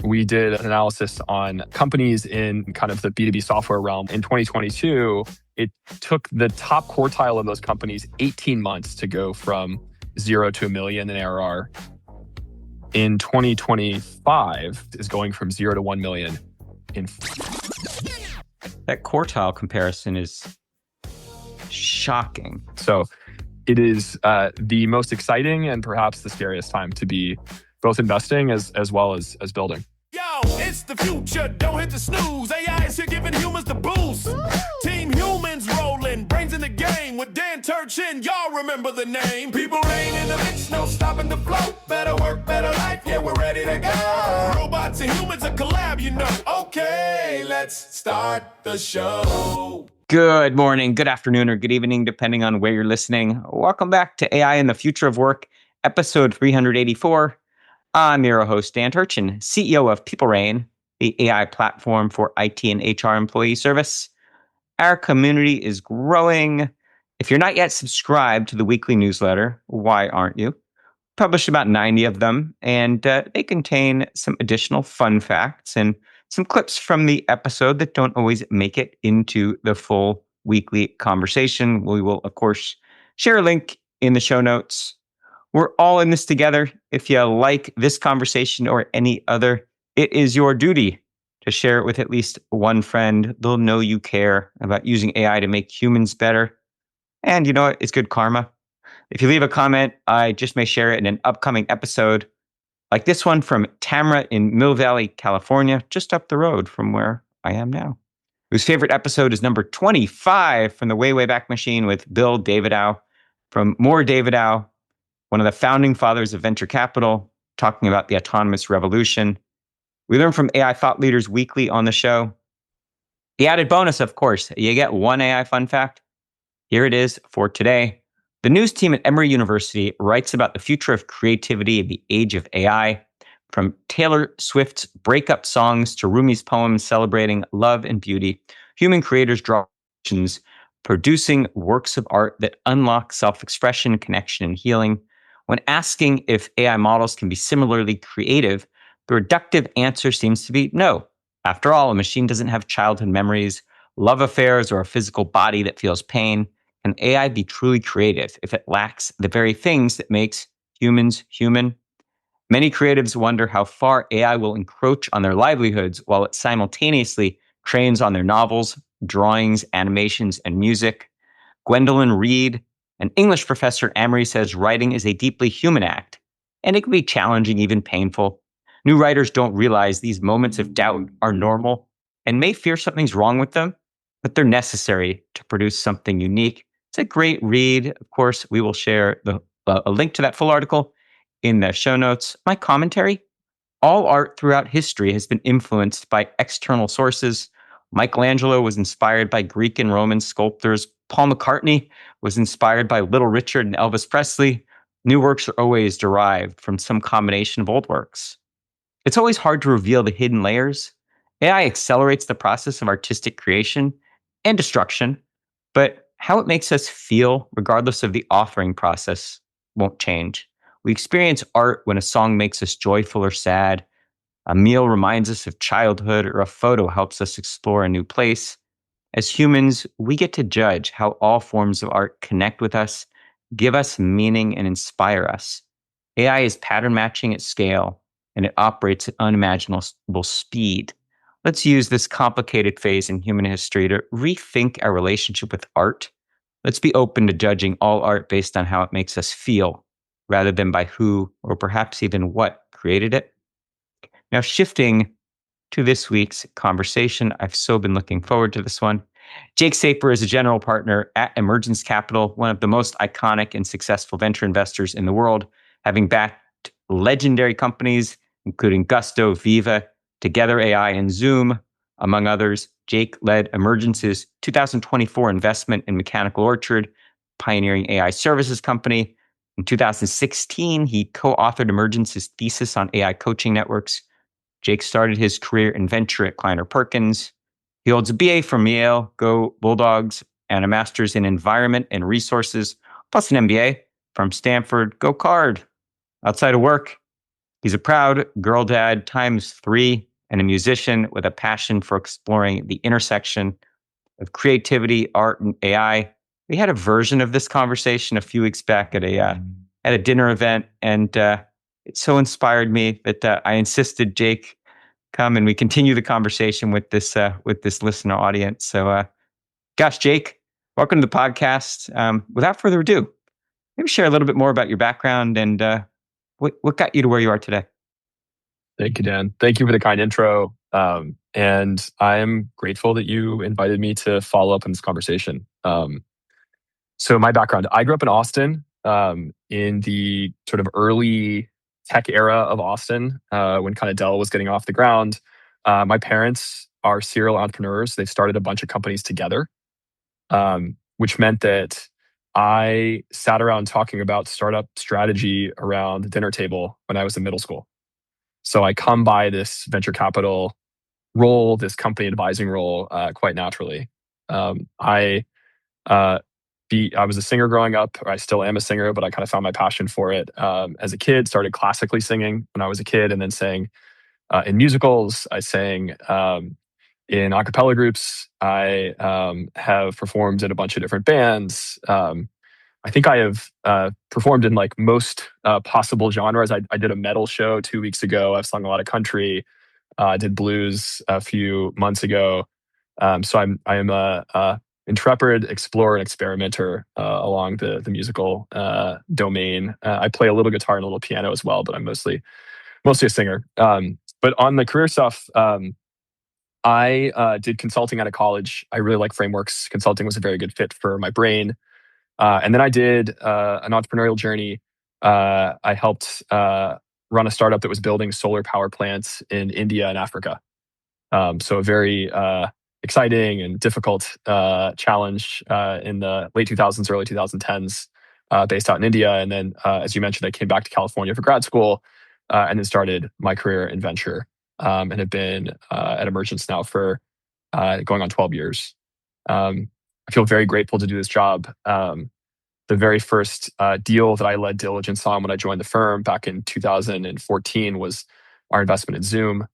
We did an analysis on companies in kind of the B2B software realm. In 2022, it took the top quartile of those companies 18 months to go from 0 to $1 million in ARR. In 2025 is going from 0 to 1 million in. That quartile comparison is shocking. So it is the most exciting and perhaps the scariest time to be both investing as well as building. Yo, it's the future, don't hit the snooze. AI is here giving humans the boost. Team Humans rolling, brains in the game with Dan Turchin. Y'all remember the name. People reign in the mix, no stopping the flow. Better work, better life, yeah, we're ready to go. Robots and humans, a collab, you know. Okay, let's start the show. Good morning, good afternoon, or good evening, depending on where you're listening. Welcome back to AI and the Future of Work, episode 384. I'm your host, Dan Turchin, CEO of PeopleRain, the AI platform for IT and HR employee service. Our community is growing. If you're not yet subscribed to the weekly newsletter, why aren't you? Publish about 90 of them, and they contain some additional fun facts and some clips from the episode that don't always make it into the full weekly conversation. We will, of course, share a link in the show notes. We're all in this together. If you like this conversation or any other, it is your duty to share it with at least one friend. They'll know you care about using AI to make humans better. And you know what? It's good karma. If you leave a comment, I just may share it in an upcoming episode, like this one from Tamara in Mill Valley, California, just up the road from where I am now, whose favorite episode is number 25 from the Way Back Machine with Bill Davidow from More Davidow, one of the founding fathers of venture capital, talking about the autonomous revolution. We learn from AI thought leaders weekly on the show. The added bonus, of course, you get one AI fun fact. Here it is for today. The news team at Emory University writes about the future of creativity in the age of AI, from Taylor Swift's breakup songs to Rumi's poems celebrating love and beauty. Human creators draw connections, producing works of art that unlock self-expression, connection, and healing. When asking if AI models can be similarly creative, the reductive answer seems to be no. After all, a machine doesn't have childhood memories, love affairs, or a physical body that feels pain. Can AI be truly creative if it lacks the very things that makes humans human? Many creatives wonder how far AI will encroach on their livelihoods while it simultaneously trains on their novels, drawings, animations, and music. Gwendolyn Reed, an English professor at Emory, says writing is a deeply human act, and it can be challenging, even painful. New writers don't realize these moments of doubt are normal and may fear something's wrong with them, but they're necessary to produce something unique. It's a great read. Of course, we will share a link to that full article in the show notes. My commentary: all art throughout history has been influenced by external sources. Michelangelo was inspired by Greek and Roman sculptors. Paul McCartney was inspired by Little Richard and Elvis Presley. New works are always derived from some combination of old works. It's always hard to reveal the hidden layers. AI accelerates the process of artistic creation and destruction, but how it makes us feel, regardless of the authoring process, won't change. We experience art when a song makes us joyful or sad, a meal reminds us of childhood, or a photo helps us explore a new place. As humans, we get to judge how all forms of art connect with us, give us meaning, and inspire us. AI is pattern matching at scale, and it operates at unimaginable speed. Let's use this complicated phase in human history to rethink our relationship with art. Let's be open to judging all art based on how it makes us feel, rather than by who or perhaps even what created it. Now, shifting to this week's conversation, I've so been looking forward to this one. Jake Saper is a general partner at Emergence Capital, one of the most iconic and successful venture investors in the world, having backed legendary companies, including Gusto, Veeva, Together AI, and Zoom, among others. Jake led Emergence's 2024 investment in Mechanical Orchard, pioneering AI services company. In 2016, he co-authored Emergence's thesis on AI coaching networks. Jake started his career in venture at Kleiner Perkins. He holds a BA from Yale, Go Bulldogs, and a master's in environment and resources, plus an MBA from Stanford, Go Card. Outside of work, He's a proud girl dad ×3 and a musician with a passion for exploring the intersection of creativity, art, and AI. We had a version of this conversation a few weeks back at a dinner event, and it so inspired me that I insisted Jake come and we continue the conversation with this listener audience. So, gosh, Jake, welcome to the podcast. Without further ado, maybe share a little bit more about your background and what got you to where you are today. Thank you, Dan. Thank you for the kind intro. And I'm grateful that you invited me to follow up on this conversation. So my background, I grew up in Austin in the sort of early tech era of Austin when kind of Dell was getting off the ground. My parents are serial entrepreneurs. They've started a bunch of companies together, which meant that I sat around talking about startup strategy around the dinner table when I was in middle school. So I come by this venture capital role, this company advising role, quite naturally. I was a singer growing up. Or I still am a singer, but I kind of found my passion for it as a kid. Started classically singing when I was a kid, and then sang in musicals. I sang in a cappella groups. I have performed in a bunch of different bands. I think I have performed in like most possible genres. I did a metal show 2 weeks ago. I've sung a lot of country. I did blues a few months ago. So I am a intrepid explorer and experimenter along the musical domain. I play a little guitar and a little piano as well, but I'm mostly a singer. But on the career stuff, I did consulting out of college. I really like frameworks. Consulting was a very good fit for my brain. And then I did an entrepreneurial journey. I helped run a startup that was building solar power plants in India and Africa. So a very exciting and difficult challenge in the late 2000s, early 2010s, based out in India. And then, as you mentioned, I came back to California for grad school and then started my career in venture and have been at Emergence now for going on 12 years. I feel very grateful to do this job. The very first deal that I led diligence on when I joined the firm back in 2014 was our investment in Zoom.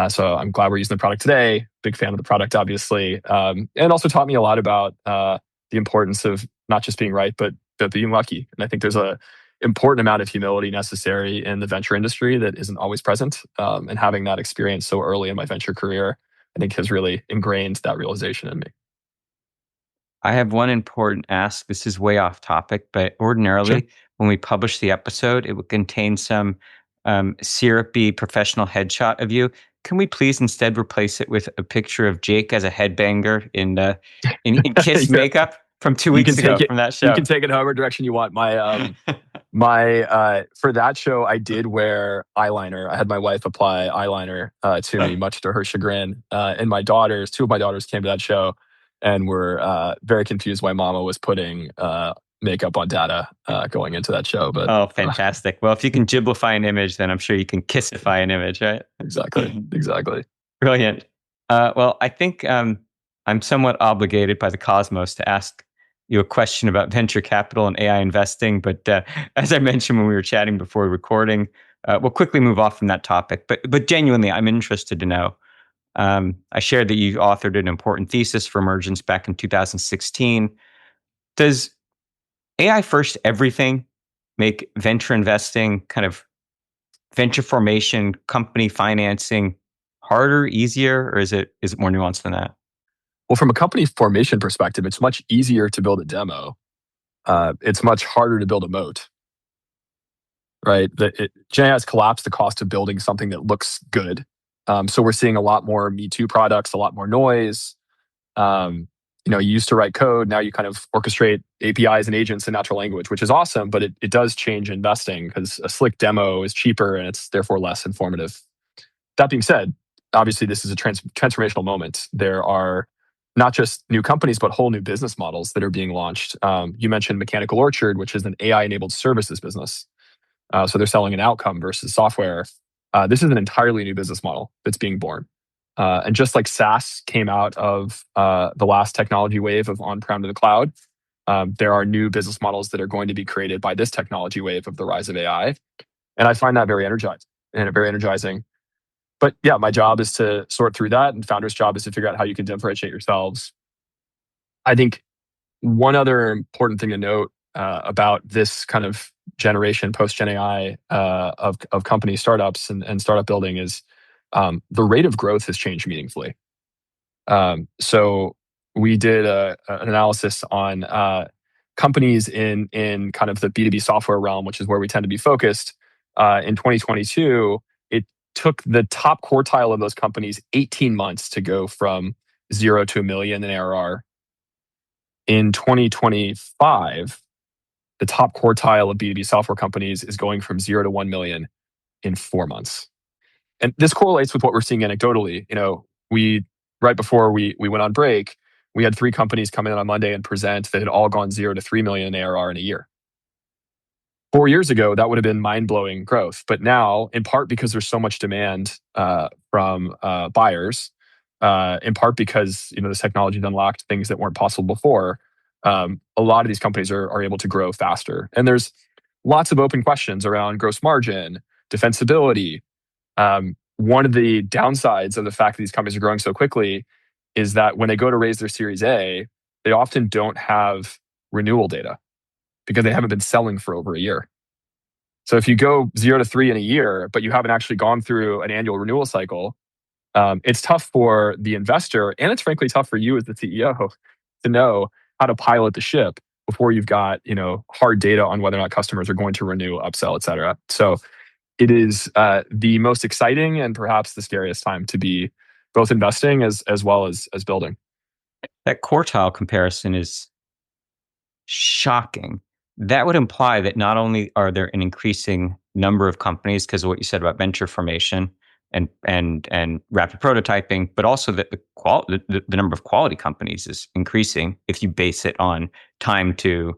So I'm glad we're using the product today. Big fan of the product, obviously. And also taught me a lot about the importance of not just being right, but being lucky. And I think there's a important amount of humility necessary in the venture industry that isn't always present. And having that experience so early in my venture career, I think has really ingrained that realization in me. I have one important ask. This is way off topic, but ordinarily when we publish the episode, it would contain some syrupy professional headshot of you. Can we please instead replace it with a picture of Jake as a headbanger in Kiss makeup from 2 weeks ago from that show? You can take it however direction you want. My for that show, I did wear eyeliner. I had my wife apply eyeliner to me, much to her chagrin. And two of my daughters came to that show and were very confused why Mama was putting makeup on Dada going into that show. But oh, fantastic! Well, if you can giblify an image, then I'm sure you can kissify an image, right? Exactly. Brilliant. Well, I think I'm somewhat obligated by the cosmos to ask you a question about venture capital and AI investing. But as I mentioned when we were chatting before recording, we'll quickly move off from that topic. But genuinely, I'm interested to know. I shared that you authored an important thesis for Emergence back in 2016. Does AI first everything make venture investing, kind of venture formation, company financing harder, easier, or is it more nuanced than that? Well, from a company formation perspective, it's much easier to build a demo. It's much harder to build a moat, right? Gen AI has collapsed the cost of building something that looks good. So we're seeing a lot more Me Too products, a lot more noise. You used to write code. Now you kind of orchestrate APIs and agents in natural language, which is awesome, but it does change investing because a slick demo is cheaper and it's therefore less informative. That being said, obviously this is a transformational moment. There are not just new companies, but whole new business models that are being launched. You mentioned Mechanical Orchard, which is an AI-enabled services business. So they're selling an outcome versus software. This is an entirely new business model that's being born. And just like SaaS came out of the last technology wave of on-prem to the cloud, there are new business models that are going to be created by this technology wave of the rise of AI. And I find that very energizing. and very energizing. But yeah, my job is to sort through that, and founder's job is to figure out how you can differentiate yourselves. I think one other important thing to note about this kind of generation post Gen AI of company startups and startup building is the rate of growth has changed meaningfully. So we did an analysis on companies in kind of the B2B software realm, which is where we tend to be focused. In 2022, it took the top quartile of those companies 18 months to go from 0 to $1 million in ARR. In 2025, the top quartile of B2B software companies is going from 0 to 1 million in 4 months. And this correlates with what we're seeing anecdotally. Right before we went on break, we had 3 companies come in on Monday and present that had all gone 0 to 3 million in ARR in a year. 4 years ago, that would have been mind-blowing growth. But now, in part because there's so much demand from buyers, in part because this technology has unlocked things that weren't possible before, a lot of these companies are able to grow faster. And there's lots of open questions around gross margin, defensibility. One of the downsides of the fact that these companies are growing so quickly is that when they go to raise their Series A, they often don't have renewal data because they haven't been selling for over a year. So if you go 0 to 3 in a year, but you haven't actually gone through an annual renewal cycle, it's tough for the investor, and it's frankly tough for you as the CEO to know how to pilot the ship before you've got hard data on whether or not customers are going to renew, upsell, et cetera. So it is the most exciting and perhaps the scariest time to be both investing as well as building. That quartile comparison is shocking. That would imply that not only are there an increasing number of companies because of what you said about venture formation and rapid prototyping, but also that the number of quality companies is increasing if you base it on time to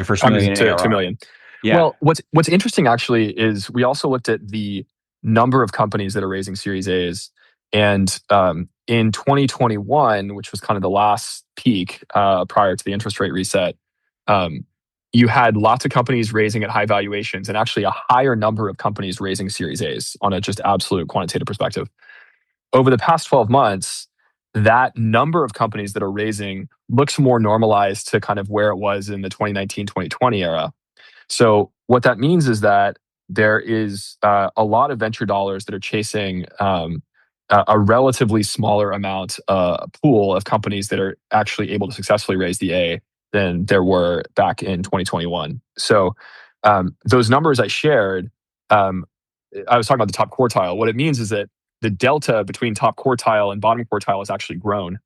first million in ARR. 2 million. Yeah. Well, what's interesting actually is we also looked at the number of companies that are raising Series A's, and in 2021, which was kind of the last peak prior to the interest rate reset, you had lots of companies raising at high valuations and actually a higher number of companies raising Series A's on a just absolute quantitative perspective. Over the past 12 months, that number of companies that are raising looks more normalized to kind of where it was in the 2019, 2020 era. So what that means is that there is a lot of venture dollars that are chasing a relatively smaller amount pool of companies that are actually able to successfully raise the A than there were back in 2021. So those numbers I shared, I was talking about the top quartile. What it means is that the delta between top quartile and bottom quartile has actually grown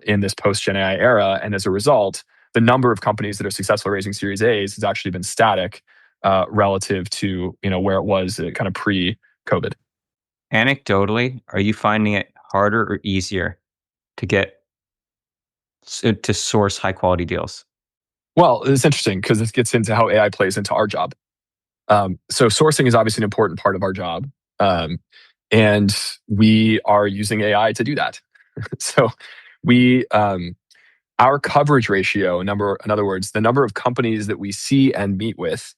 in this post-Gen AI era. And as a result, the number of companies that are successfully raising Series A's has actually been static relative to where it was kind of pre-COVID. Anecdotally, are you finding it harder or easier to source high quality deals? Well, it's interesting because this gets into how AI plays into our job. So sourcing is obviously an important part of our job. And we are using AI to do that. So our coverage ratio, in other words, the number of companies that we see and meet with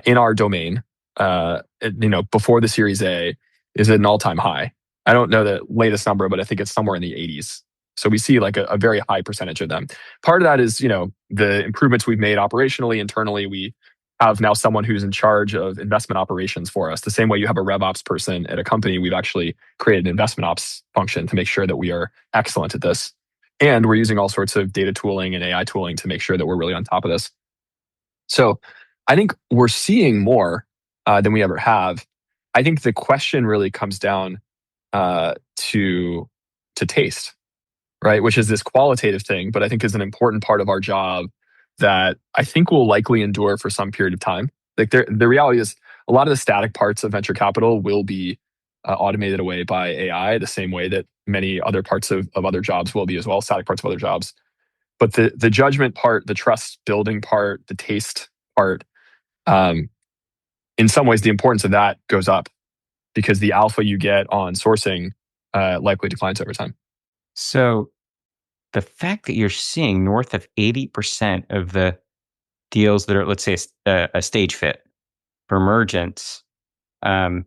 in our domain, before the Series A, is at an all-time high. I don't know the latest number, but I think it's somewhere in the 80s. So we see like a very high percentage of them. Part of that is, the improvements we've made operationally, internally. We have now someone who's in charge of investment operations for us. The same way you have a rev ops person at a company, we've actually created an investment ops function to make sure that we are excellent at this. And we're using all sorts of data tooling and AI tooling to make sure that we're really on top of this. So I think we're seeing more than we ever have. I think the question really comes down to taste, right? Which is this qualitative thing, but I think is an important part of our job that I think will likely endure for some period of time. Like the reality is a lot of the static parts of venture capital will be automated away by AI the same way that many other parts of other jobs will be as well, static parts of other jobs. But the judgment part, the trust building part, the taste part, in some ways the importance of that goes up because the alpha you get on sourcing likely declines over time. So the fact that you're seeing north of 80% of the deals that are, let's say, a stage fit, for Emergence, I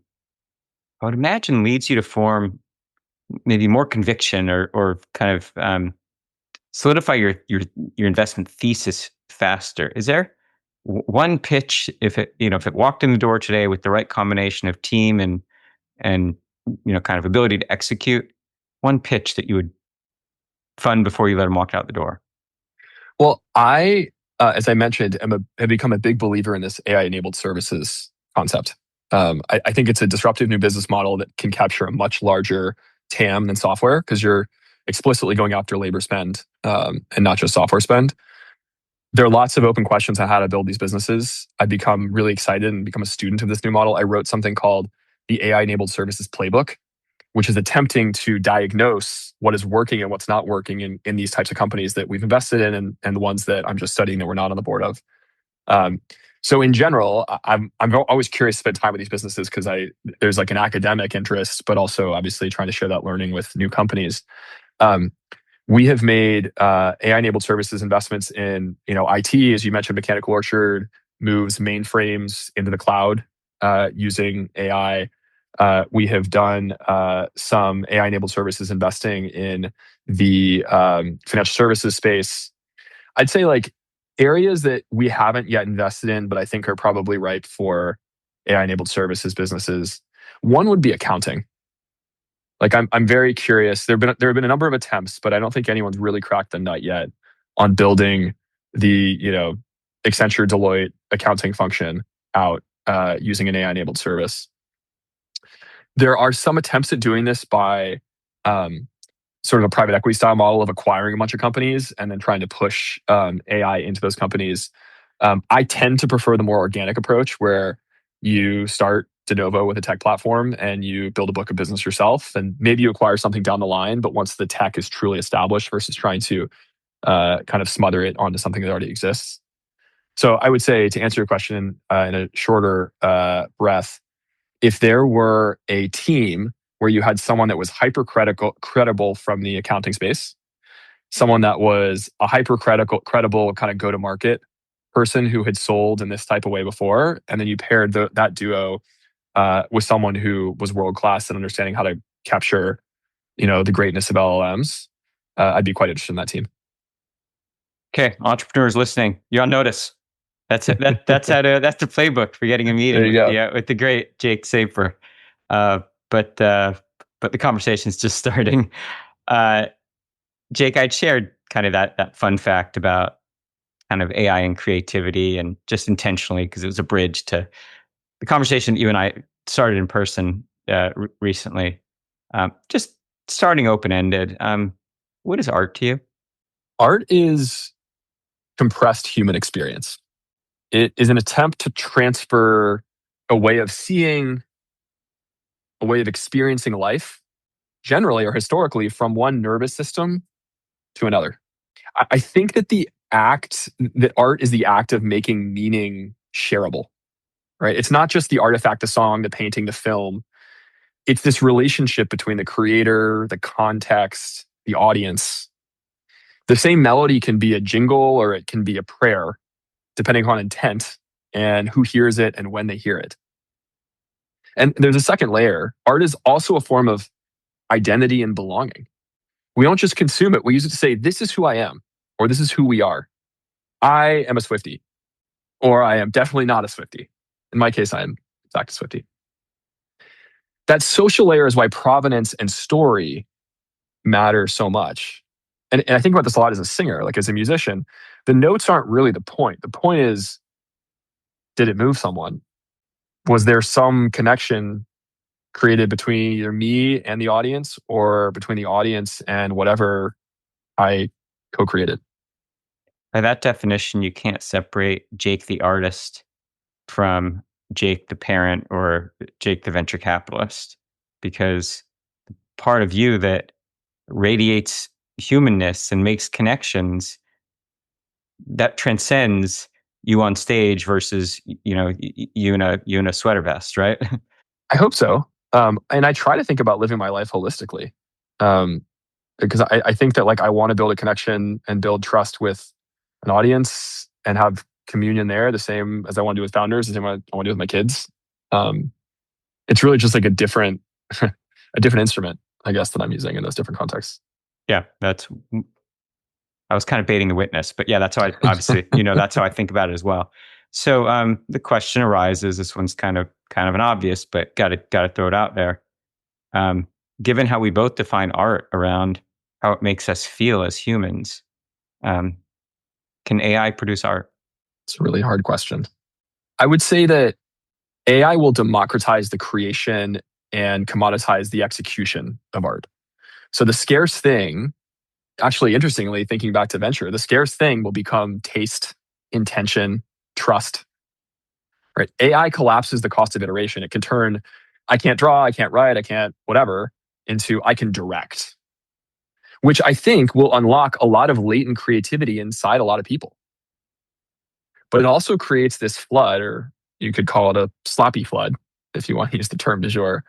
would imagine leads you to form maybe more conviction or kind of solidify your investment thesis faster. Is there one pitch if it walked in the door today with the right combination of team and kind of ability to execute, one pitch that you would fund before you let them walk out the door? Well, as I mentioned, have become a big believer in this AI-enabled services concept. I think it's a disruptive new business model that can capture a much larger TAM than software because you're explicitly going after labor spend and not just software spend. There are lots of open questions on how to build these businesses. I've become really excited and become a student of this new model. I wrote something called the AI-enabled services playbook, which is attempting to diagnose what is working and what's not working in these types of companies that we've invested in and the ones that I'm just studying that we're not on the board of. So in general, I'm always curious to spend time with these businesses because there's like an academic interest, but also obviously trying to share that learning with new companies. We have made AI-enabled services investments in IT, as you mentioned, Mechanical Orchard moves mainframes into the cloud using AI. We have done some AI-enabled services investing in the financial services space. I'd say like areas that we haven't yet invested in, but I think are probably ripe for AI-enabled services businesses. One would be accounting. Like I'm very curious. There have been a number of attempts, but I don't think anyone's really cracked the nut yet on building the Accenture, Deloitte accounting function out using an AI-enabled service. There are some attempts at doing this by sort of a private equity style model of acquiring a bunch of companies and then trying to push AI into those companies. I tend to prefer the more organic approach where you start de novo with a tech platform and you build a book of business yourself, and maybe you acquire something down the line, but once the tech is truly established versus trying to kind of smother it onto something that already exists. So I would say, to answer your question in a shorter breath, if there were a team where you had someone that was credible from the accounting space, someone that was a credible kind of go-to-market person who had sold in this type of way before, and then you paired that duo with someone who was world-class in understanding how to capture, the greatness of LLMs, I'd be quite interested in that team. Okay, entrepreneurs listening, you're on notice. That's it. That's the playbook for getting a meeting with the great Jake Saper. But the conversation's just starting. Jake, I'd shared kind of that fun fact about kind of AI and creativity, and just intentionally because it was a bridge to the conversation you and I started in person recently. Just starting open-ended. What is art to you? Art is compressed human experience. It is an attempt to transfer a way of seeing, a way of experiencing life, generally or historically, from one nervous system to another. I think that that art is the act of making meaning shareable, right? It's not just the artifact, the song, the painting, the film. It's this relationship between the creator, the context, the audience. The same melody can be a jingle or it can be a prayer, depending on intent and who hears it and when they hear it. And there's a second layer. Art is also a form of identity and belonging. We don't just consume it. We use it to say, this is who I am, or this is who we are. I am a Swiftie, or I am definitely not a Swiftie. In my case, I am in fact a Swiftie. That social layer is why provenance and story matter so much. And I think about this a lot as a singer, like as a musician. The notes aren't really the point. The point is, did it move someone? Was there some connection created between either me and the audience, or between the audience and whatever I co-created? By that definition, you can't separate Jake the artist from Jake the parent or Jake the venture capitalist, because part of you that radiates humanness and makes connections that transcends you on stage versus you in a sweater vest, right? I hope so. And I try to think about living my life holistically, because I think that like I want to build a connection and build trust with an audience and have communion there, the same as I want to do with founders, the same I want to do with my kids. It's really just like a different instrument, I guess, that I'm using in those different contexts. Yeah, I was kind of baiting the witness, but yeah, that's how I obviously, that's how I think about it as well. So the question arises, this one's kind of an obvious, but got to throw it out there. Given how we both define art around how it makes us feel as humans, can AI produce art? It's a really hard question. I would say that AI will democratize the creation and commoditize the execution of art. So the scarce thing, actually, interestingly, thinking back to venture, the scarce thing will become taste, intention, trust. Right? AI collapses the cost of iteration. It can turn, I can't draw, I can't write, I can't whatever, into I can direct, which I think will unlock a lot of latent creativity inside a lot of people. But it also creates this flood, or you could call it a sloppy flood, if you want to use the term du jour.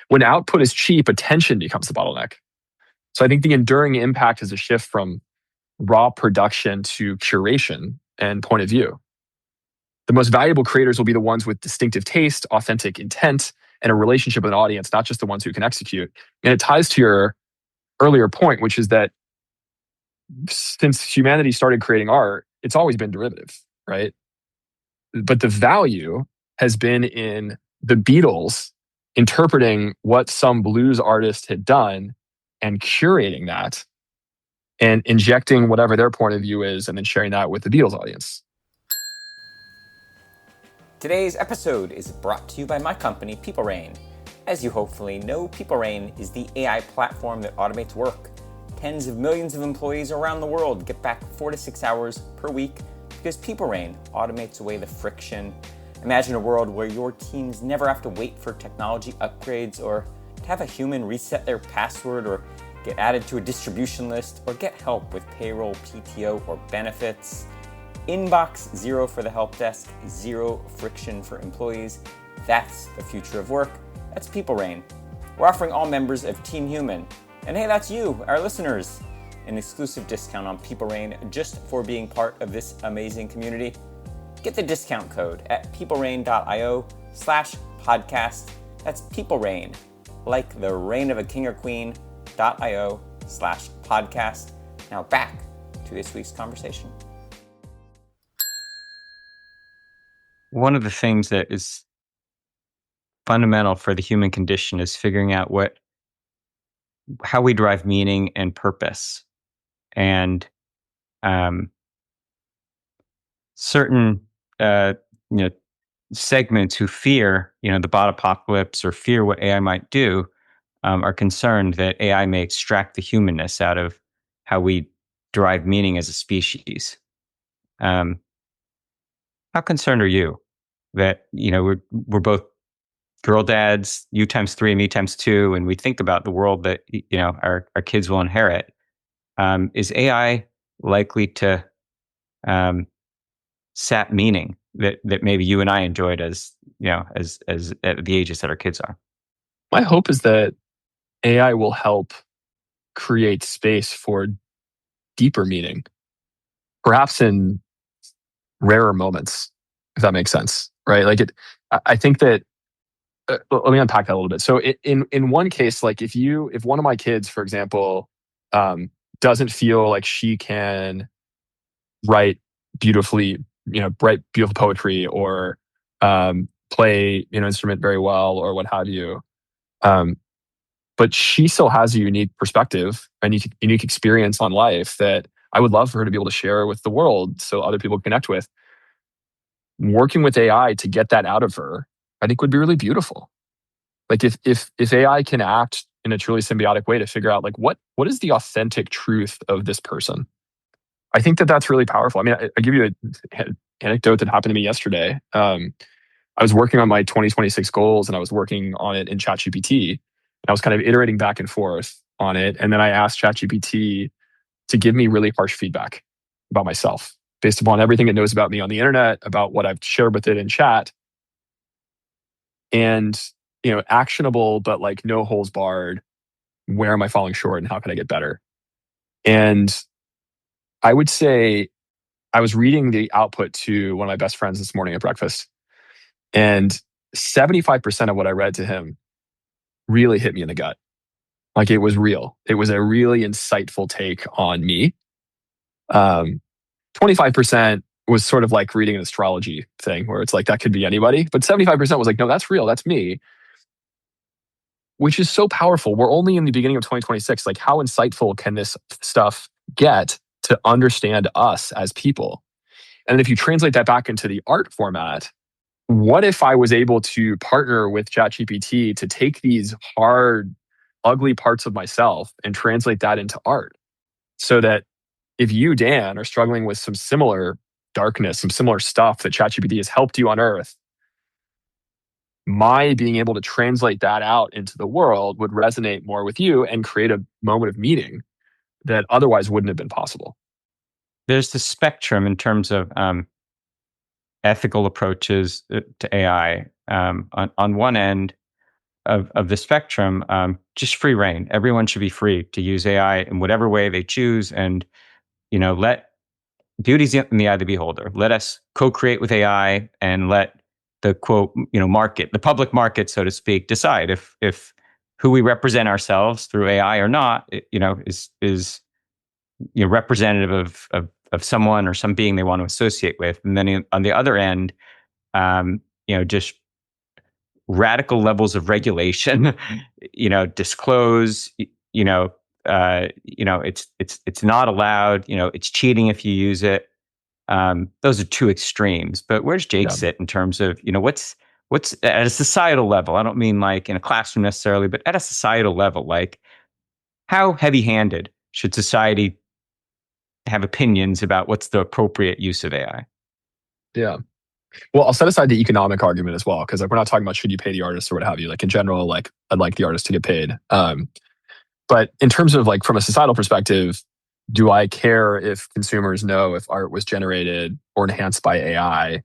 When output is cheap, attention becomes the bottleneck. So I think the enduring impact is a shift from raw production to curation and point of view. The most valuable creators will be the ones with distinctive taste, authentic intent, and a relationship with an audience, not just the ones who can execute. And it ties to your earlier point, which is that since humanity started creating art, it's always been derivative, right? But the value has been in the Beatles interpreting what some blues artist had done and curating that and injecting whatever their point of view is and then sharing that with the Beatles audience. Today's episode is brought to you by my company, PeopleRain. As you hopefully know, PeopleRain is the AI platform that automates work. Tens of millions of employees around the world get back 4 to 6 hours per week because PeopleRain automates away the friction. Imagine a world where your teams never have to wait for technology upgrades or to have a human reset their password or get added to a distribution list or get help with payroll, PTO, or benefits. Inbox zero for the help desk, zero friction for employees. That's the future of work. That's PeopleRain. We're offering all members of Team Human, and hey, that's you, our listeners, an exclusive discount on PeopleRain just for being part of this amazing community. Get the discount code at peoplerain.io/podcast. That's PeopleRain, like the reign of a king or queen.io/podcast. Now back to this week's conversation. One of the things that is fundamental for the human condition is figuring out how we derive meaning and purpose. And certain segments who fear the bot apocalypse or fear what AI might do are concerned that AI may extract the humanness out of how we derive meaning as a species. How concerned are you that we're both girl dads, you times 3, me times 2, and we think about the world that our kids will inherit? Is AI likely to sap meaning that maybe you and I enjoyed as at the ages that our kids are? My hope is that AI will help create space for deeper meaning, perhaps in rarer moments, if that makes sense, right? I think that, let me unpack that a little bit. So in one case, like if one of my kids, for example, doesn't feel like she can write beautifully, write beautiful poetry or play instrument very well or what have you, but she still has a unique perspective and unique experience on life that I would love for her to be able to share with the world so other people connect with. Working with AI to get that out of her, I think would be really beautiful. Like if AI can act in a truly symbiotic way to figure out like what is the authentic truth of this person, I think that that's really powerful. I mean, I give you an anecdote that happened to me yesterday. I was working on my 2026 goals and I was working on it in ChatGPT. And I was kind of iterating back and forth on it. And then I asked ChatGPT to give me really harsh feedback about myself based upon everything it knows about me on the internet, about what I've shared with it in chat. And, actionable, but like no holes barred. Where am I falling short and how can I get better? And I would say I was reading the output to one of my best friends this morning at breakfast, and 75% of what I read to him really hit me in the gut. Like, it was real. It was a really insightful take on me. 25% was sort of like reading an astrology thing where it's like, that could be anybody. But 75% was like, no, that's real. That's me. Which is so powerful. We're only in the beginning of 2026. Like, how insightful can this stuff get to understand us as people? And if you translate that back into the art format, what if I was able to partner with ChatGPT to take these hard, ugly parts of myself and translate that into art? So that if you, Dan, are struggling with some similar darkness, some similar stuff that ChatGPT has helped you unearth, my being able to translate that out into the world would resonate more with you and create a moment of meeting that otherwise wouldn't have been possible. There's the spectrum in terms of ethical approaches to AI. On one end of the spectrum, just free reign. Everyone should be free to use AI in whatever way they choose, and let beauty's in the eye of the beholder. Let us co-create with AI and let the quote market, the public market, so to speak, decide if who we represent ourselves through AI or not, is representative of someone or some being they want to associate with. And then on the other end, just radical levels of regulation, disclose, it's not allowed, it's cheating if you use it. Those are two extremes. But where does Jake sit in terms of, what's at a societal level? I don't mean like in a classroom necessarily, but at a societal level, like how heavy-handed should society have opinions about what's the appropriate use of AI? Yeah. Well, I'll set aside the economic argument as well, because we're not talking about should you pay the artist or what have you. Like, in general, like, I'd like the artist to get paid. But in terms of like from a societal perspective, do I care if consumers know if art was generated or enhanced by AI?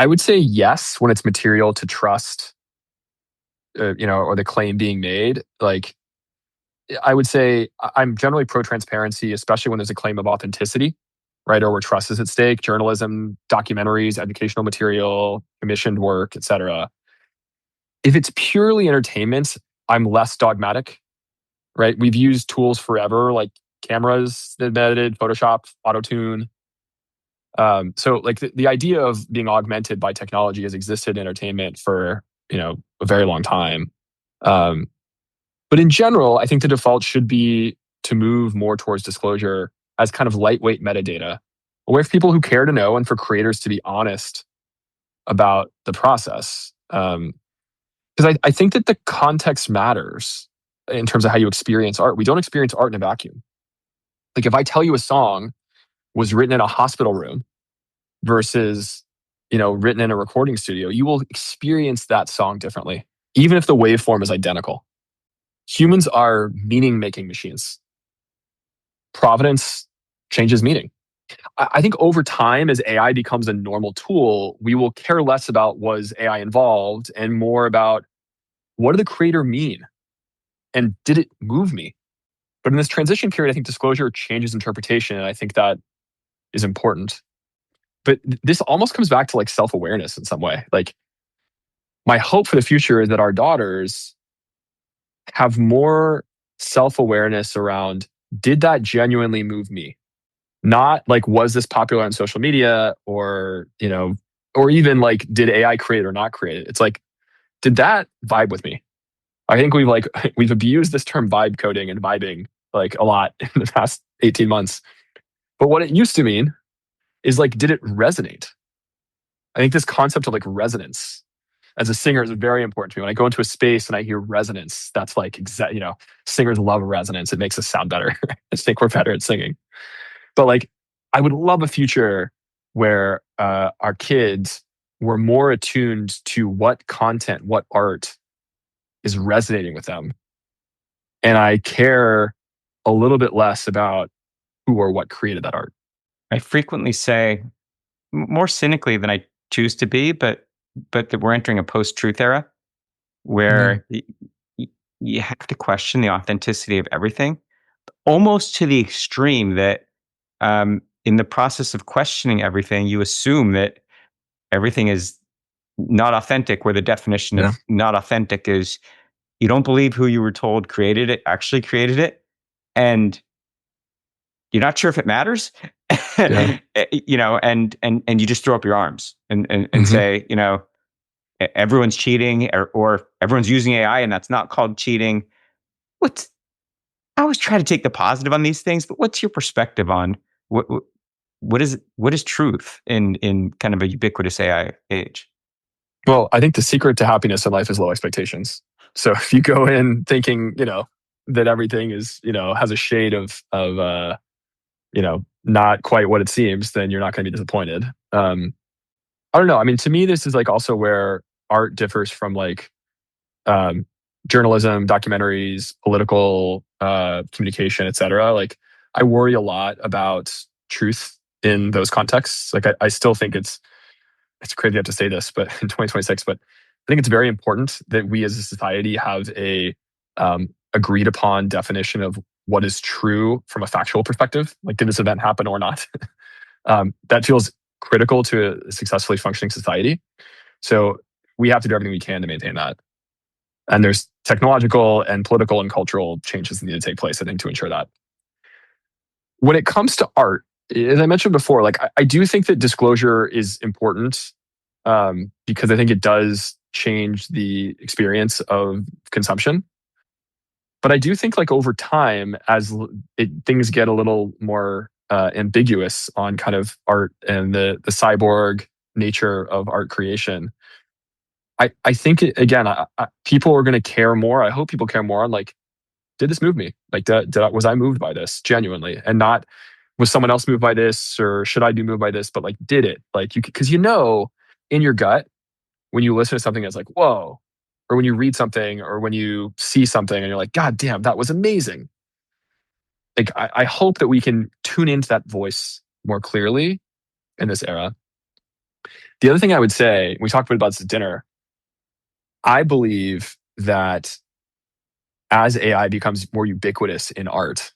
I would say yes when it's material to trust, or the claim being made. Like, I would say I'm generally pro-transparency, especially when there's a claim of authenticity, right? Or where trust is at stake. Journalism, documentaries, educational material, commissioned work, etc. If it's purely entertainment, I'm less dogmatic, right? We've used tools forever, like cameras that edited, Photoshop, Auto-Tune. So like the idea of being augmented by technology has existed in entertainment for, a very long time. But in general, I think the default should be to move more towards disclosure as kind of lightweight metadata, with people who care to know and for creators to be honest about the process. Because I think that the context matters in terms of how you experience art. We don't experience art in a vacuum. Like, if I tell you a song was written in a hospital room versus, written in a recording studio, you will experience that song differently, even if the waveform is identical. Humans are meaning-making machines. Provenance changes meaning. I think over time, as AI becomes a normal tool, we will care less about was AI involved and more about what did the creator mean? And did it move me? But in this transition period, I think disclosure changes interpretation. And I think that is important. But this almost comes back to like self-awareness in some way. Like, my hope for the future is that our daughters have more self-awareness around, did that genuinely move me? Not like, was this popular on social media or even like, did AI create or not create it? It's like, did that vibe with me? I think we've abused this term vibe coding and vibing like a lot in the past 18 months. But what it used to mean is like, did it resonate? I think this concept of like resonance as a singer is very important to me. When I go into a space and I hear resonance, that's like, singers love resonance. It makes us sound better. I think we're better at singing. But like, I would love a future where our kids were more attuned to what content, what art is resonating with them. And I care a little bit less about who or what created that art. I frequently say, more cynically than I choose to be, but that we're entering a post-truth era where you have to question the authenticity of everything, almost to the extreme that in the process of questioning everything, you assume that everything is not authentic, where the definition Yeah. of not authentic is you don't believe who you were told created it, actually created it, and you're not sure if it matters. Yeah. And you just throw up your arms and Mhm. say, everyone's cheating, or everyone's using AI, and that's not called cheating. What's I always try to take the positive on these things, but what's your perspective on what is truth in kind of a ubiquitous AI age? Well, I think the secret to happiness in life is low expectations. So if you go in thinking, that everything is, has a shade of not quite what it seems, then you're not going to be disappointed. I don't know. I mean, to me, this is like also where art differs from like um, journalism, documentaries, political communication, etc. Like, I worry a lot about truth in those contexts. Like, I still think it's crazy to have to say this, but in 2026, but I think it's very important that we as a society have a agreed upon definition of what is true from a factual perspective. Like, did this event happen or not? That feels critical to a successfully functioning society. So we have to do everything we can to maintain that. And there's technological and political and cultural changes that need to take place, I think, to ensure that. When it comes to art, as I mentioned before, like I do think that disclosure is important because I think it does change the experience of consumption. But I do think like over time, as things get a little more ambiguous on kind of art and the cyborg nature of art creation, I think again, people are going to care more. I hope people care more on like, did this move me? Like, was I moved by this genuinely, and not was someone else moved by this, or should I be moved by this? But like, did it? Like, because in your gut when you listen to something that's like, whoa, or when you read something, or when you see something and you're like, God damn, that was amazing. Like, I hope that we can tune into that voice more clearly in this era. The other thing I would say, we talked a bit about this at dinner. I believe that as AI becomes more ubiquitous in art,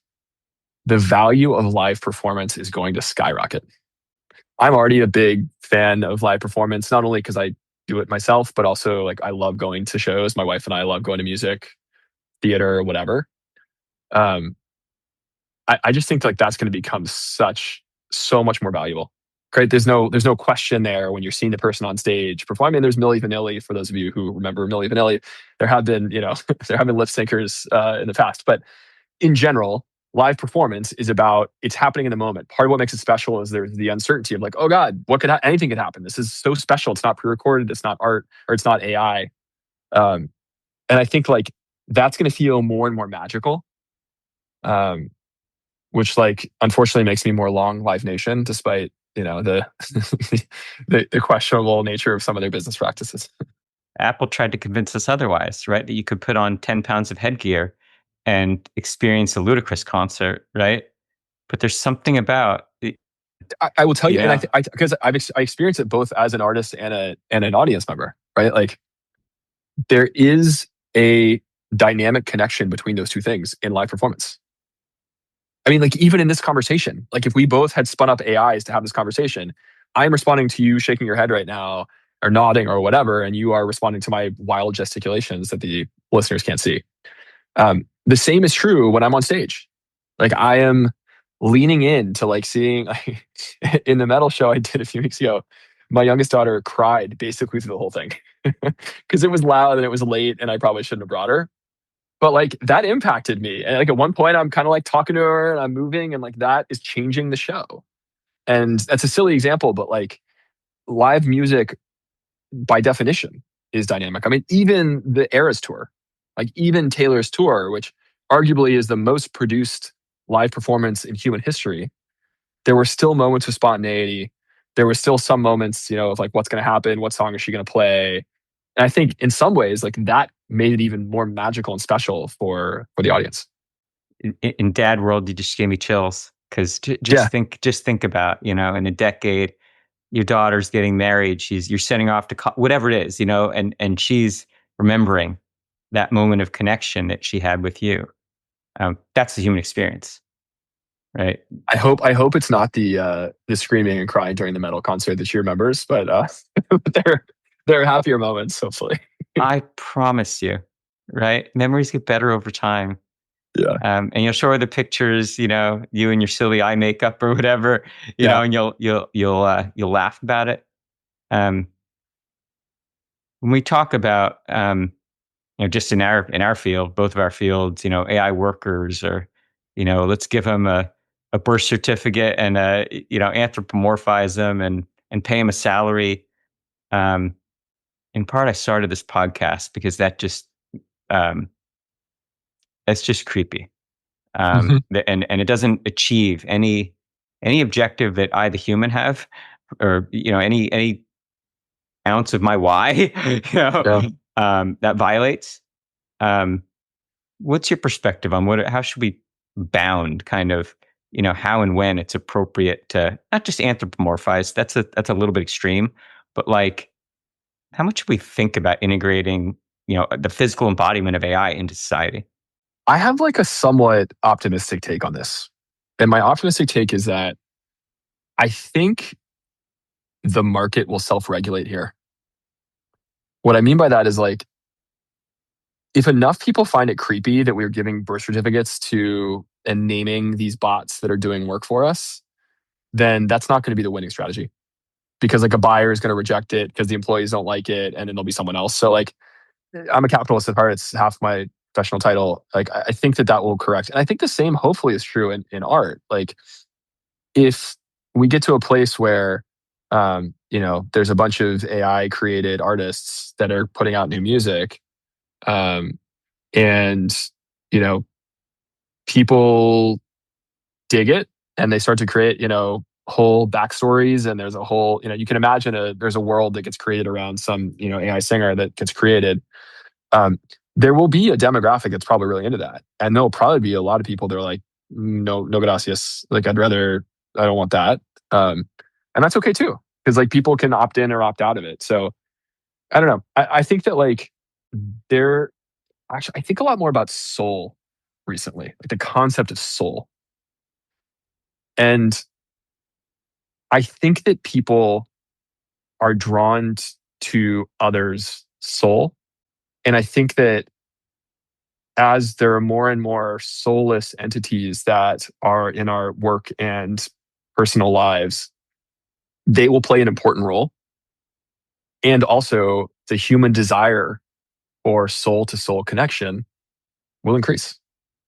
the value of live performance is going to skyrocket. I'm already a big fan of live performance, not only because I do it myself, but also like I love going to shows. My wife and I love going to music, theater, whatever. Um, I just think like that's going to become so much more valuable. Right? There's no question there when you're seeing the person on stage perform. I mean, there's Milli Vanilli, for those of you who remember Milli Vanilli. There have been, there have been lip syncers in the past, but in general, live performance is about it's happening in the moment. Part of what makes it special is there's the uncertainty of like, oh God, anything could happen. This is so special. It's not pre-recorded. It's not art, or it's not AI. And I think like that's going to feel more and more magical. Which like unfortunately makes me more long Live Nation, despite the the questionable nature of some of their business practices. Apple tried to convince us otherwise, right? That you could put on 10 pounds of headgear and experience a ludicrous concert, right? But there's something about it. I will tell you, Yeah. and because I experienced it both as an artist and an audience member, right? Like, there is a dynamic connection between those two things in live performance. I mean, like, even in this conversation, like if we both had spun up AIs to have this conversation, I'm responding to you shaking your head right now or nodding or whatever, and you are responding to my wild gesticulations that the listeners can't see. The same is true when I'm on stage. Like, I am leaning in to like seeing in the metal show I did a few weeks ago, my youngest daughter cried basically through the whole thing because it was loud and it was late and I probably shouldn't have brought her. But like that impacted me. And like at one point I'm kind of like talking to her and I'm moving and like that is changing the show. And that's a silly example, but like live music by definition is dynamic. I mean, even the Eras tour, like even Taylor's tour, which arguably is the most produced live performance in human history, there were still moments of spontaneity. There were still some moments, of like what's going to happen, what song is she going to play. And I think in some ways, like that made it even more magical and special for the audience. In dad world, you just gave me chills because Yeah. just think about, in a decade, your daughter's getting married. You're sending off to whatever it is, and she's remembering that moment of connection that she had with you. That's the human experience. right? I hope it's not the screaming and crying during the metal concert that she remembers, but there are happier moments, hopefully. I promise you, right? Memories get better over time. Yeah. And you'll show her the pictures, you and your silly eye makeup or whatever, Yeah. and you'll laugh about it. Um, when we talk about, just in our field, both of our fields, AI workers, or, let's give them a birth certificate and anthropomorphize them and pay them a salary. Um, in part, I started this podcast because um, that's just creepy. Mhm. And it doesn't achieve any objective that I, the human, have, or any ounce of my why, Yeah. that violates. Um, what's your perspective on how should we bound kind of, how and when it's appropriate to not just anthropomorphize? That's a little bit extreme, but like, how much should we think about integrating, the physical embodiment of AI into society? I have like a somewhat optimistic take on this. And my optimistic take is that I think the market will self-regulate here. What I mean by that is like, if enough people find it creepy that we're giving birth certificates to and naming these bots that are doing work for us, then that's not going to be the winning strategy. Because like a buyer is going to reject it because the employees don't like it, and then there'll be someone else. So like, I'm a capitalist at heart. It's half my professional title. Like, I think that will correct. And I think the same hopefully is true in art. Like, if we get to a place where, there's a bunch of AI created artists that are putting out new music, and, you know, people dig it and they start to create, whole backstories, and there's a whole, you can imagine there's a world that gets created around some, AI singer that gets created. There will be a demographic that's probably really into that. And there'll probably be a lot of people that are like, no, no gracias. Like, I don't want that. And that's okay too. Because like people can opt in or opt out of it. So I don't know. I think that like I think a lot more about soul recently, like the concept of soul. And I think that people are drawn to others' soul. And I think that as there are more and more soulless entities that are in our work and personal lives, they will play an important role. And also, the human desire for soul to soul connection will increase.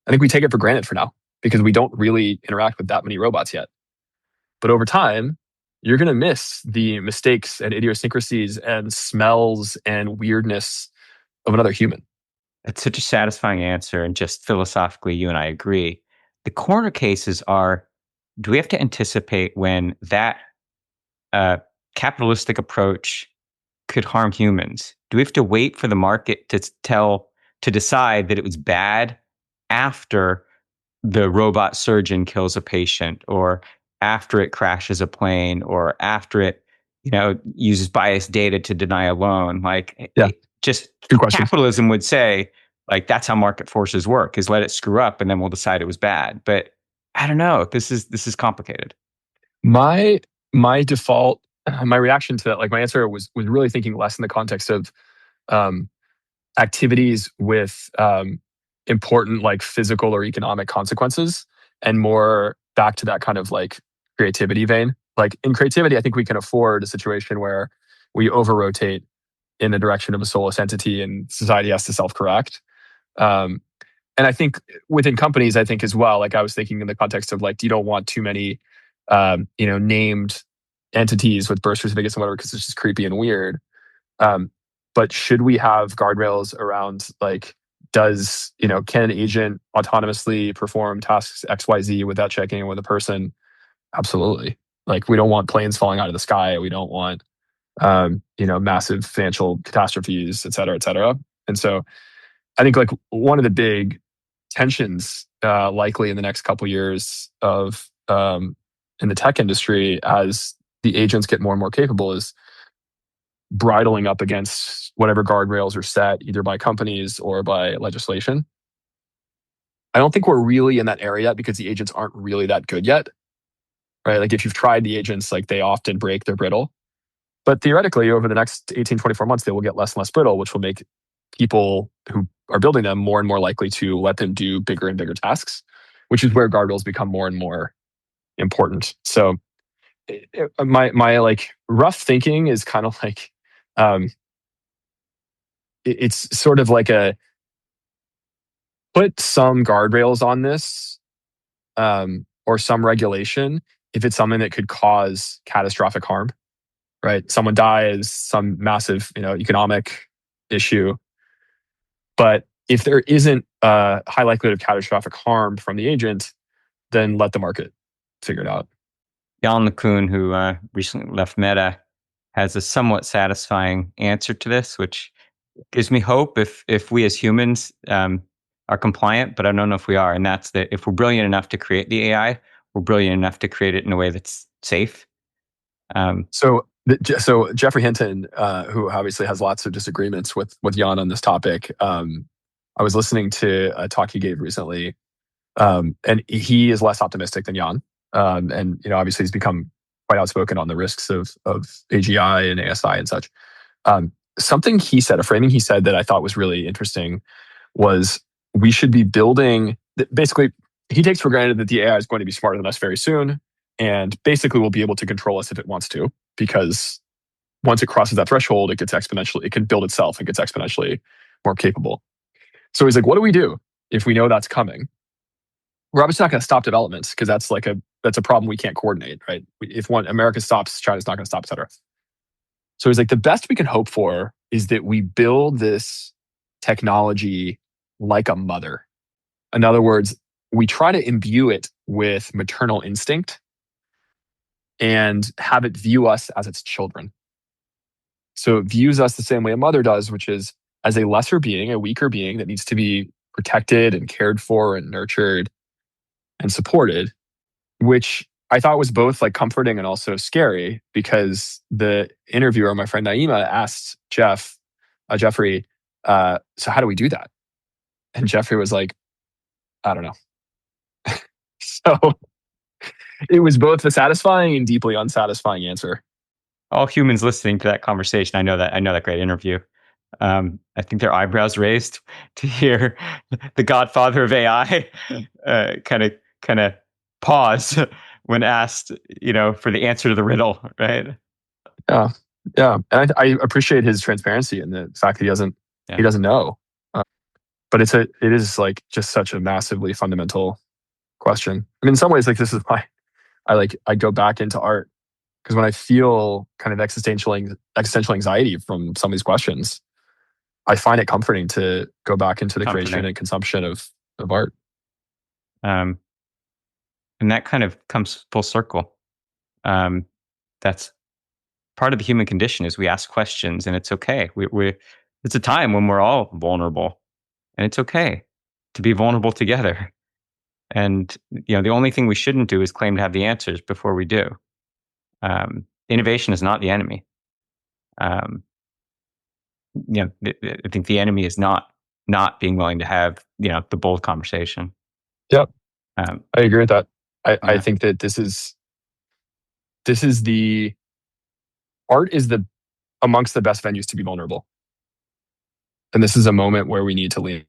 I think we take it for granted for now because we don't really interact with that many robots yet. But over time, you're going to miss the mistakes and idiosyncrasies and smells and weirdness of another human. That's such a satisfying answer. And just philosophically, you and I agree. The corner cases are, do we have to anticipate when that capitalistic approach could harm humans? Do we have to wait for the market to decide that it was bad after the robot surgeon kills a patient, or after it crashes a plane, or after it, uses biased data to deny a loan? Like, Yeah. just Good question. capitalism would say, like, that's how market forces work, is let it screw up and then we'll decide it was bad. But I don't know. This is complicated. My default, my reaction to that, like my answer was really thinking less in the context of activities with important like physical or economic consequences, and more back to that kind of like creativity vein. Like in creativity, I think we can afford a situation where we over rotate in the direction of a soulless entity and society has to self-correct. And I think within companies, I think as well, like I was thinking in the context of like, you don't want too many, named entities with birth certificates and whatever, because it's just creepy and weird. But should we have guardrails around like, can an agent autonomously perform tasks XYZ without checking in with a person? Absolutely. Like, we don't want planes falling out of the sky. We don't want, massive financial catastrophes, et cetera, et cetera. And so I think like one of the big tensions likely in the next couple years of in the tech industry as the agents get more and more capable is bridling up against whatever guardrails are set either by companies or by legislation. I don't think we're really in that area yet because the agents aren't really that good yet, right? Like if you've tried the agents, like they often break, they're brittle. But theoretically, over the next 18, 24 months, they will get less and less brittle, which will make people who are building them more and more likely to let them do bigger and bigger tasks, which is where guardrails become more and more important. So my like rough thinking is kind of like, um, it's sort of like a put some guardrails on this, or some regulation if it's something that could cause catastrophic harm, right? Someone dies, some massive, economic issue. But if there isn't a high likelihood of catastrophic harm from the agent, then let the market figure it out. Jan LeCun, who recently left Meta, has a somewhat satisfying answer to this, which gives me hope if we as humans are compliant, but I don't know if we are. And that's that if we're brilliant enough to create the AI, we're brilliant enough to create it in a way that's safe. So Geoffrey Hinton, who obviously has lots of disagreements with Jan on this topic, I was listening to a talk he gave recently, and he is less optimistic than Jan. And obviously he's become quite outspoken on the risks of AGI and ASI and such. Something he said, a framing he said that I thought was really interesting was we should be building, basically, he takes for granted that the AI is going to be smarter than us very soon, and basically will be able to control us if it wants to, because once it crosses that threshold, it can build itself and gets exponentially more capable. So he's like, what do we do if we know that's coming? We're obviously not going to stop developments because that's a problem we can't coordinate, right? If America stops, China's not going to stop, et cetera. So he's like, the best we can hope for is that we build this technology like a mother. In other words, we try to imbue it with maternal instinct and have it view us as its children. So it views us the same way a mother does, which is as a lesser being, a weaker being that needs to be protected and cared for and nurtured and supported, which I thought was both like comforting and also scary, because the interviewer, my friend Naima, asked Geoffrey, so how do we do that? And Geoffrey was like, I don't know. So it was both a satisfying and deeply unsatisfying answer. All humans listening to that conversation, I know that great interview. I think their eyebrows raised to hear the godfather of AI kind of pause when asked, for the answer to the riddle, right? Yeah. And I appreciate his transparency and the fact that he doesn't know. But it is like just such a massively fundamental question. I mean, in some ways, like this is why I go back into art, because when I feel kind of existential anxiety from some of these questions, I find it comforting to go back into the creation and consumption of art. And that kind of comes full circle. That's part of the human condition, is we ask questions, and it's okay. It's a time when we're all vulnerable, and it's okay to be vulnerable together. And the only thing we shouldn't do is claim to have the answers before we do. Innovation is not the enemy. I think the enemy is not being willing to have the bold conversation. Yep, I agree with that. I think that this is the art is amongst the best venues to be vulnerable, and this is a moment where we need to lean.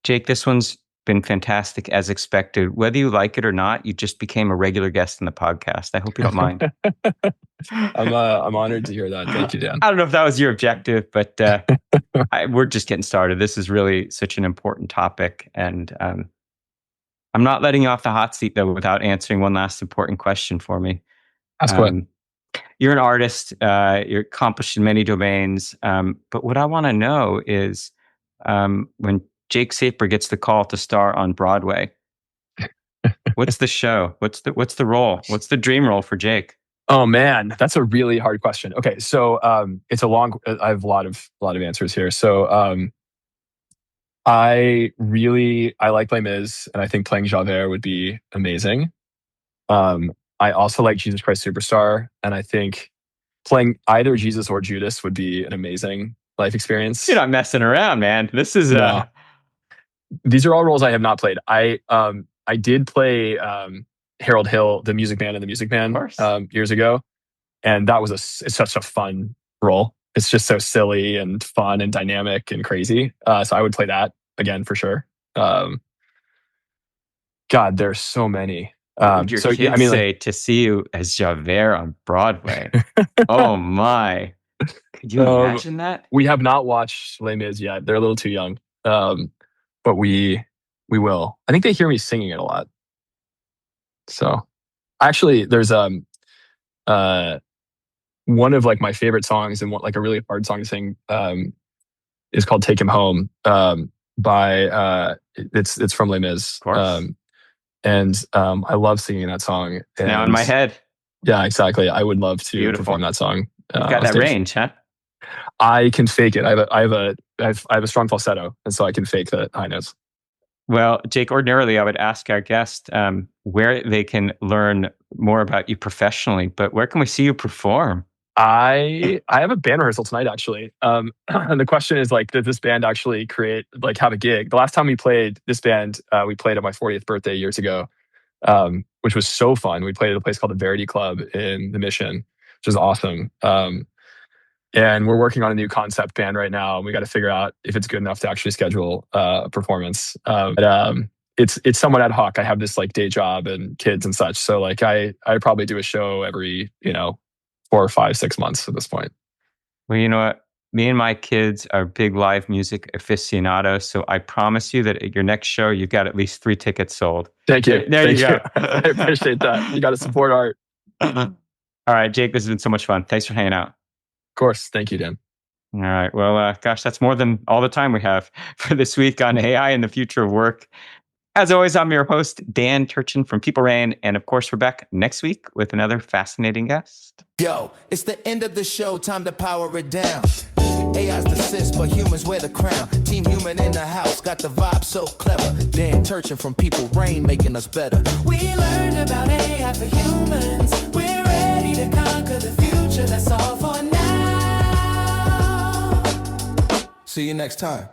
Jake, this one's been fantastic as expected. Whether you like it or not, you just became a regular guest in the podcast. I hope you don't mind. I'm honored to hear that. Thank you, Dan. I don't know if that was your objective, but we're just getting started. This is really such an important topic, and I'm not letting you off the hot seat though without answering one last important question for me. Ask what? You're an artist. You're accomplished in many domains. But what I want to know is when Jake Saper gets the call to star on Broadway, what's the show? What's the role? What's the dream role for Jake? Oh man, that's a really hard question. Okay, so it's a long. I have a lot of answers here. So I like Les Mis, and I think playing Javert would be amazing. I also like Jesus Christ Superstar, and I think playing either Jesus or Judas would be an amazing life experience. You're not messing around, man. This is These are all roles I have not played. I did play Harold Hill, the Music Man in the Music Man, years ago, and that was it's such a fun role. It's just so silly and fun and dynamic and crazy. So I would play that again for sure. God, there's so many. What would your kids say to see you as Javert on Broadway? Oh my! Could you imagine that? We have not watched Les Mis yet. They're a little too young, but we will. I think they hear me singing it a lot. So, actually, there's one of like my favorite songs and like a really hard song to sing is called "Take Him Home" by it's from Les Mis. Of course. And I love singing that song. It's now in my head. Yeah, exactly. I would love to perform that song. You've got that range, huh? I can fake it. I have a strong falsetto, and so I can fake the high notes. Well, Jake, ordinarily I would ask our guest where they can learn more about you professionally, but where can we see you perform? I have a band rehearsal tonight, actually. And the question is like, did this band actually have a gig? The last time we played this band, we played at my 40th birthday years ago, which was so fun. We played at a place called the Verity Club in the Mission, which was awesome. And we're working on a new concept band right now. And we got to figure out if it's good enough to actually schedule a performance. But it's somewhat ad hoc. I have this like day job and kids and such. So like I probably do a show every, 4 or 5, 6 months at this point. Well, you know what? Me and my kids are big live music aficionados. So I promise you that at your next show, you've got at least 3 tickets sold. Thank you. There you go. I appreciate that. You got to support art. All right, Jake, this has been so much fun. Thanks for hanging out. Of course. Thank you, Dan. All right. Well, gosh, that's more than all the time we have for this week on AI and the future of work. As always, I'm your host, Dan Turchin from PeopleRain. And of course, we're back next week with another fascinating guest. Yo, it's the end of the show. Time to power it down. AI's the sis, but humans wear the crown. Team Human in the house, got the vibe so clever. Dan Turchin from PeopleRain, making us better. We learned about AI for humans. We're ready to conquer the future. That's all for now. See you next time.